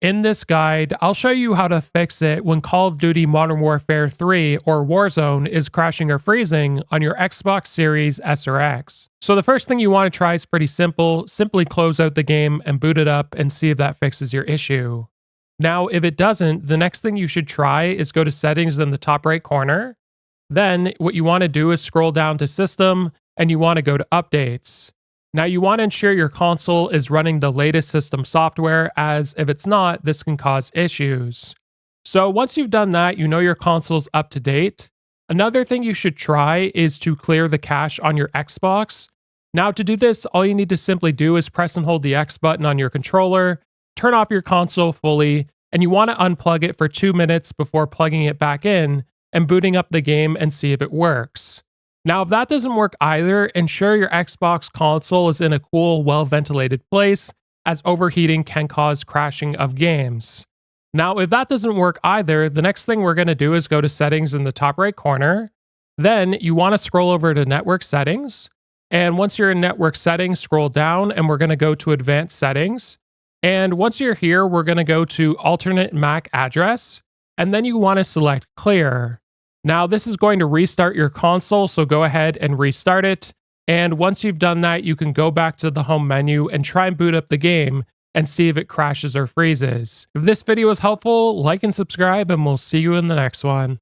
In this guide, I'll show you how to fix it when Call of Duty Modern Warfare 3 or Warzone is crashing or freezing on your Xbox Series S or X. So the first thing you want to try is pretty simple. Simply close out the game and boot it up and see if that fixes your issue. Now, if it doesn't, the next thing you should try is go to settings in the top right corner. Then what you want to do is scroll down to System and you want to go to Updates. Now you want to ensure your console is running the latest system software, as if it's not, this can cause issues. So once you've done that, you know your console's up to date. Another thing you should try is to clear the cache on your Xbox. Now to do this, all you need to simply do is press and hold the X button on your controller, turn off your console fully, and you want to unplug it for 2 minutes before plugging it back in and booting up the game and see if it works. Now, if that doesn't work either, ensure your Xbox console is in a cool, well-ventilated place, as overheating can cause crashing of games. Now, if that doesn't work either, the next thing we're going to do is go to Settings in the top right corner. Then you want to scroll over to Network Settings. And once you're in Network Settings, scroll down and we're going to go to Advanced Settings. And once you're here, we're going to go to Alternate MAC Address. And then you want to select Clear. Now, this is going to restart your console, so go ahead and restart it. And once you've done that, you can go back to the home menu and try and boot up the game and see if it crashes or freezes. If this video was helpful, like and subscribe, and we'll see you in the next one.